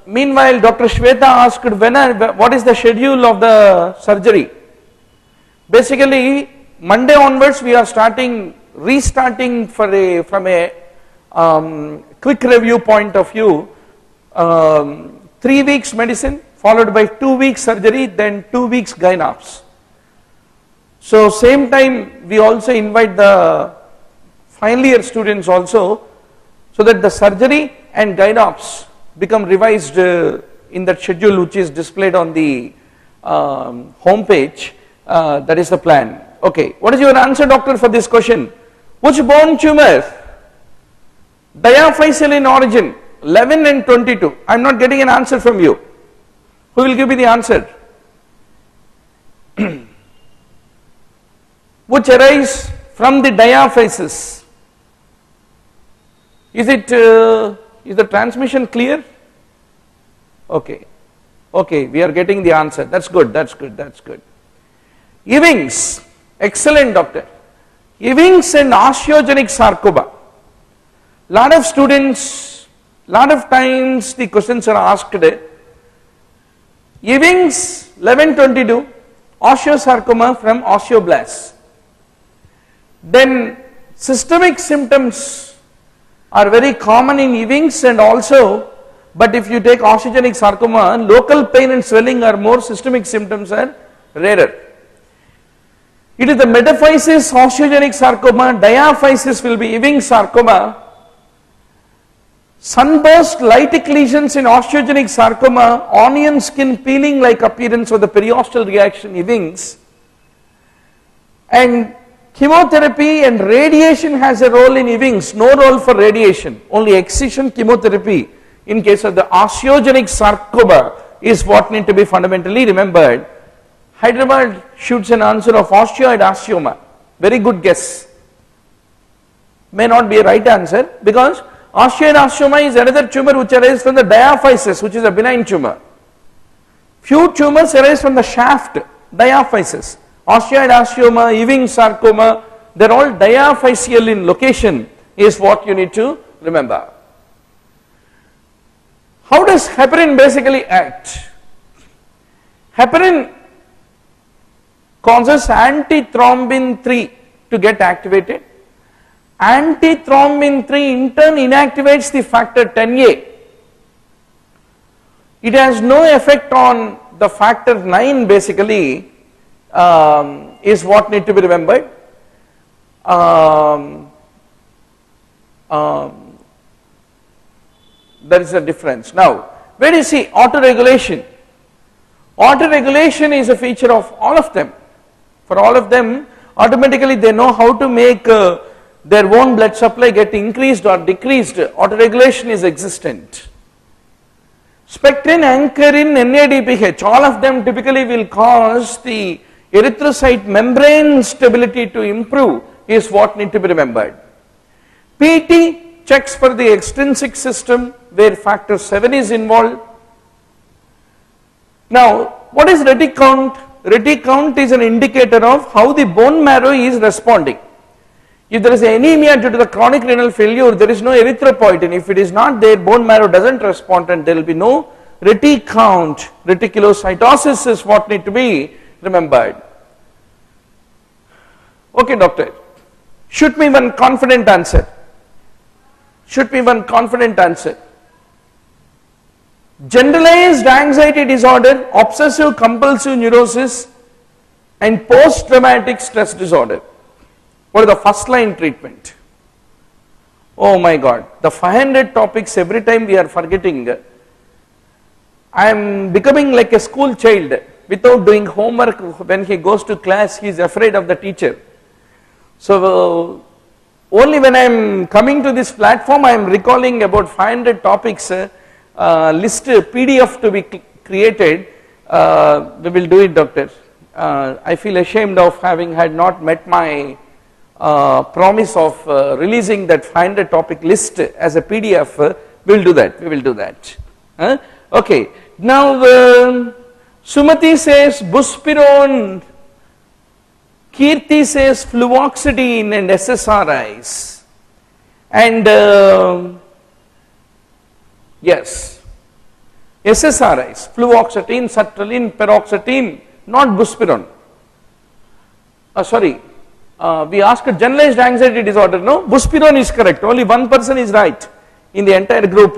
Meanwhile, Dr. Shweta asked what is the schedule of the surgery. Basically, Monday onwards we are restarting from a quick review point of view. 3 weeks medicine followed by 2 weeks surgery, then 2 weeks gynops. So same time we also invite the final year students also, so that the surgery and gynops become revised in that schedule which is displayed on the home page. That is the plan. Okay, what is your answer, doctor, for this question? Which bone tumor? Diaphyseal in origin, 11 and 22. I am not getting an answer from you. Who will give me the answer? Which arise from the diaphysis? Is the transmission clear? Okay, okay, we are getting the answer. That's good, that's good, that's good. Ewing's, excellent, doctor. Ewing's and osteogenic sarcoma. Lot of students, lot of times the questions are asked. Ewing's 1122, osteosarcoma from osteoblasts. Then systemic symptoms are very common in Ewing's and also, but if you take osteogenic sarcoma, local pain and swelling are more, systemic symptoms are rarer. It is the metaphysis osteogenic sarcoma, diaphysis will be Ewing's sarcoma. Sunburst lytic lesions in osteogenic sarcoma, onion skin peeling like appearance of the periosteal reaction Ewing's. And chemotherapy and radiation has a role in Ewing's, no role for radiation, only excision chemotherapy in case of the osteogenic sarcoma is what need to be fundamentally remembered. Hyderabad shoots an answer of osteoid osteoma, very good guess, may not be a right answer because osteoid osteoma is another tumor which arises from the diaphysis, which is a benign tumor. Few tumors arise from the shaft, diaphysis. Osteoid osteoma, Ewing's sarcoma, they are all diaphyseal in location is what you need to remember. How does heparin basically act? Heparin causes antithrombin 3 to get activated. Antithrombin 3 in turn inactivates the factor 10A. It has no effect on the factor 9 basically, is what need to be remembered. There is a difference. Now, where do you see autoregulation? Autoregulation is a feature of all of them. For all of them, automatically they know how to make their own blood supply get increased or decreased. Autoregulation is existent. Spectrin, anchorin, NADPH, all of them typically will cause the erythrocyte membrane stability to improve is what need to be remembered. PT checks for the extrinsic system where factor 7 is involved. Now, what is reticount? Reticount is an indicator of how the bone marrow is responding. If there is anemia due to the chronic renal failure, there is no erythropoietin. If it is not there, bone marrow doesn't respond and there will be no reticount. Reticulocytosis is what need to be remembered. Okay, doctor. Shoot me one confident answer. Shoot me one confident answer. Generalized anxiety disorder, obsessive compulsive neurosis and post-traumatic stress disorder. What is the first line treatment? Oh my God, the 500 topics every time we are forgetting. I am becoming like a school child without doing homework. When he goes to class, he is afraid of the teacher. So only when I am coming to this platform, I am recalling about 500 topics, list PDF to be created. We will do it, doctor. I feel ashamed of having had not met my promise of releasing that 500 topic list as a PDF. We will do that. We will do that. Okay. Now Sumati says buspirone, Kirti says fluoxetine and SSRIs, and yes, SSRIs, fluoxetine, sertraline, paroxetine, not buspirone. We asked generalized anxiety disorder, no? Buspirone is correct, only one person is right in the entire group.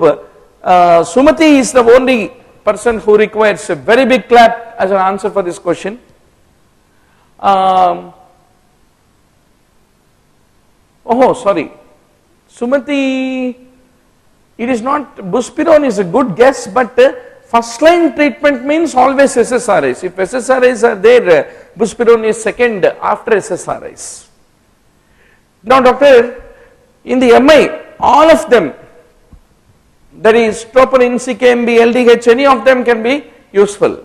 Sumati is the only person who requires a very big clap as an answer for this question. Sumati, it is not, buspirone is a good guess, but first line treatment means always SSRIs. If SSRIs are there, buspirone is second after SSRIs. Now doctor, in the MI, all of them, that is troponin, CKMB, LDH, any of them can be useful.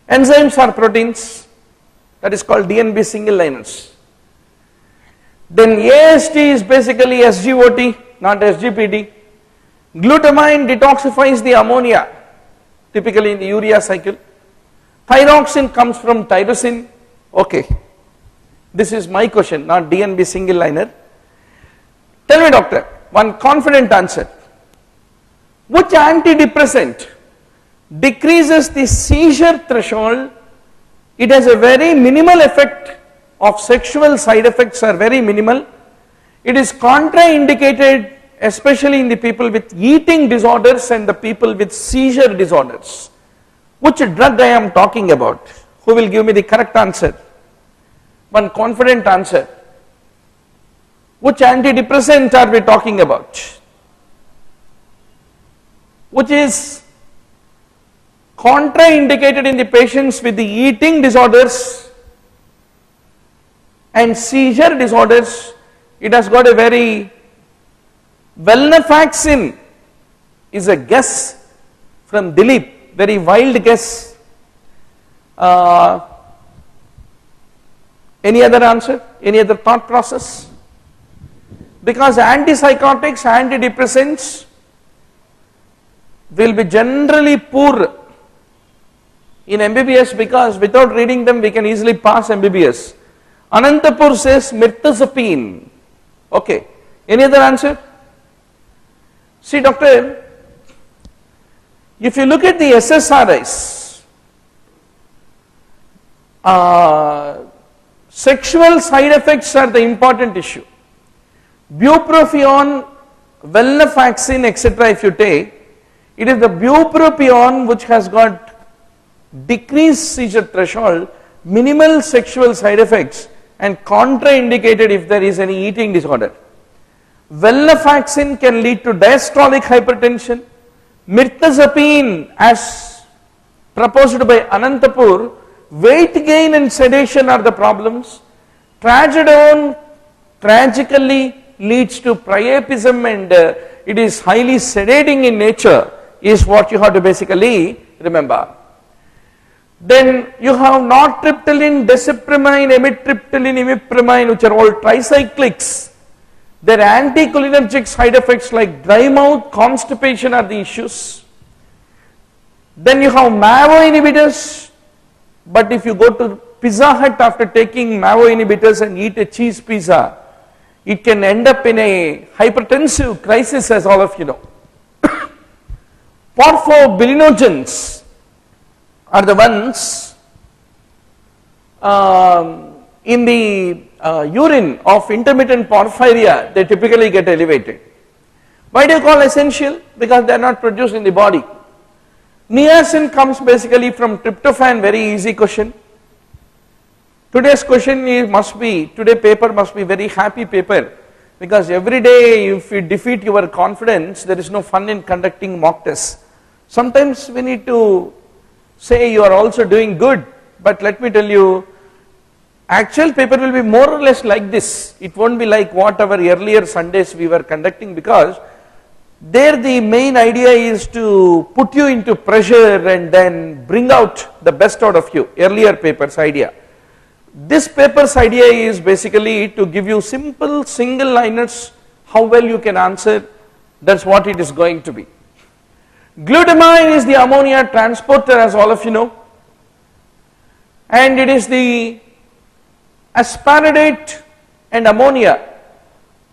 Enzymes are proteins, that is called DNB single liners. Then AST is basically SGOT, not SGPT. Glutamine detoxifies the ammonia, typically in the urea cycle. Thyroxine comes from tyrosine. Okay, this is my question, not DNB single liner. Tell me doctor, one confident answer. Which antidepressant decreases the seizure threshold? It has a very minimal effect of sexual side effects are very minimal. It is contraindicated especially in the people with eating disorders and the people with seizure disorders. Which drug I am talking about? Who will give me the correct answer? One confident answer. Which antidepressant are we talking about? Which is contraindicated in the patients with the eating disorders and seizure disorders. It has got a very, Venlafaxine is a guess from Dilip, very wild guess. Any other answer? Any other thought process? Because antipsychotics, antidepressants will be generally poor in MBBS because without reading them we can easily pass MBBS. Anantapur says mirtazapine. Okay. Any other answer? See doctor, if you look at the SSRIs, sexual side effects are the important issue. Bupropion, venlafaxine, etc. if you take, it is the bupropion which has got decreased seizure threshold, minimal sexual side effects and contraindicated if there is any eating disorder. Venlafaxine can lead to diastolic hypertension. Mirtazapine, as proposed by Anantapur, weight gain and sedation are the problems. Trazodone tragically leads to priapism and it is highly sedating in nature, is what you have to basically remember. Then you have nortriptyline, desipramine, amitriptyline, imipramine, which are all tricyclics. Their anticholinergic side effects like dry mouth, constipation are the issues. Then you have MAVO inhibitors, but if you go to Pizza Hut after taking MAVO inhibitors and eat a cheese pizza, it can end up in a hypertensive crisis, as all of you know. Porphobilinogens are the ones in the urine of intermittent porphyria, they typically get elevated. Why do you call essential? Because they are not produced in the body. Niacin comes basically from tryptophan, very easy question. Today's question today paper must be very happy paper, because every day if you defeat your confidence, there is no fun in conducting mock tests. Sometimes we need to say you are also doing good, but let me tell you, actual paper will be more or less like this. It won't be like what our earlier Sundays we were conducting, because there the main idea is to put you into pressure and then bring out the best out of you, earlier paper's idea. This paper's idea is basically to give you simple single liners, how well you can answer, that's what it is going to be. Glutamine is the ammonia transporter, as all of you know, and it is the aspartate and ammonia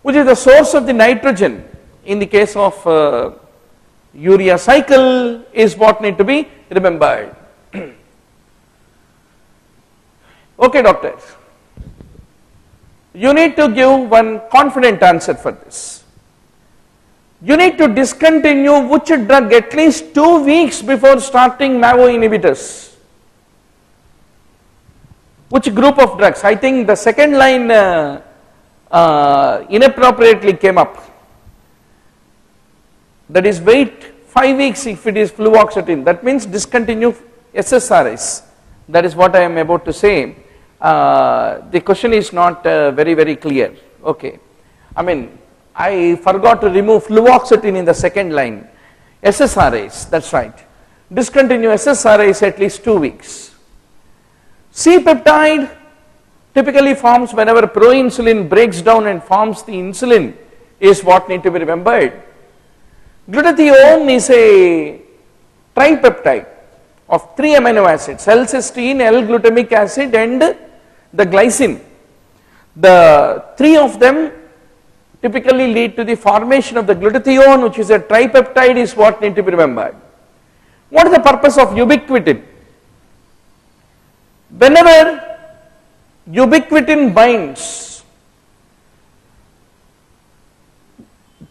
which is the source of the nitrogen in the case of Urea cycle is what need to be remembered. Okay, doctor. You need to give one confident answer for this. You need to discontinue which drug at least 2 weeks before starting MAVO inhibitors. Which group of drugs? I think the second line inappropriately came up. That is, wait 5 weeks if it is fluoxetine. That means discontinue SSRIs. That is what I am about to say. The question is not very clear. Okay. I mean, I forgot to remove fluoxetine in the second line. SSRIs, that's right. Discontinue SSRIs at least 2 weeks. C-peptide typically forms whenever proinsulin breaks down and forms the insulin is what need to be remembered. Glutathione is a tripeptide of 3 amino acids, L-cysteine, L-glutamic acid and the glycine. The 3 of them typically lead to the formation of the glutathione, which is a tripeptide, is what need to be remembered. What is the purpose of ubiquitin? Whenever ubiquitin binds,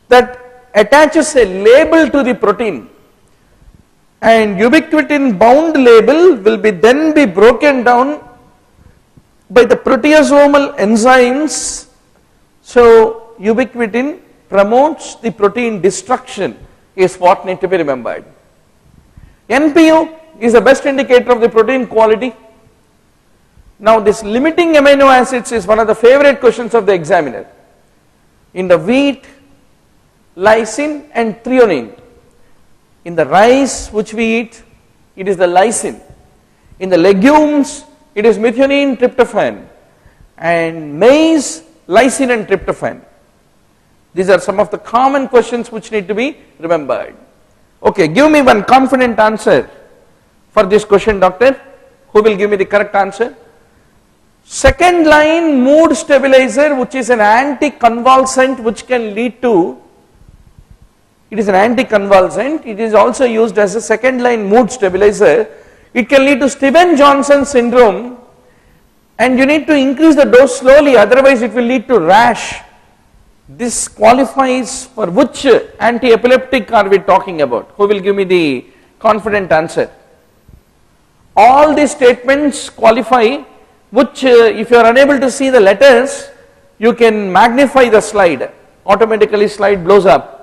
that attaches a label to the protein, and ubiquitin bound label will then be broken down by the proteasomal enzymes. So ubiquitin promotes the protein destruction is what need to be remembered. NPU is the best indicator of the protein quality. Now this limiting amino acids is one of the favorite questions of the examiner. In the wheat, lysine and threonine. In the rice which we eat, it is the lysine. In the legumes, it is methionine, tryptophan. And maize, lysine and tryptophan. These are some of the common questions which need to be remembered. Okay, give me one confident answer for this question, doctor. Who will give me the correct answer? Second line mood stabilizer, which is an anticonvulsant which can lead to, it is an anticonvulsant, it is also used as a second line mood stabilizer. It can lead to Stevens-Johnson syndrome, and you need to increase the dose slowly, otherwise it will lead to rash. This qualifies for which anti-epileptic are we talking about? Who will give me the confident answer? All these statements qualify, which if you are unable to see the letters, you can magnify the slide. Automatically slide blows up.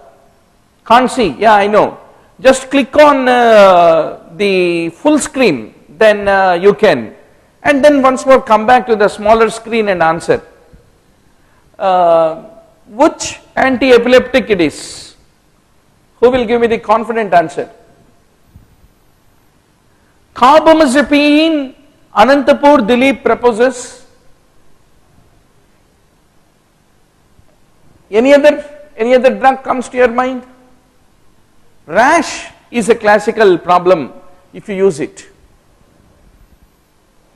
Can't see, yeah, I know. Just click on the full screen, then you can. And then once more come back to the smaller screen and answer. Which anti-epileptic it is? Who will give me the confident answer? Carbamazepine, Anantapur Dilip proposes. Any other drug comes to your mind? Rash is a classical problem if you use it.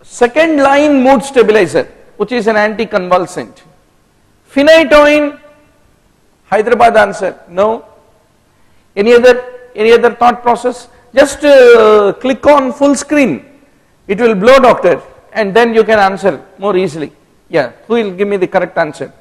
Second line mood stabilizer, which is an anticonvulsant. Phenytoin, Hyderabad answer, no. Any other thought process? Just click on full screen. It will blow, doctor, and then you can answer more easily. Yeah, who will give me the correct answer?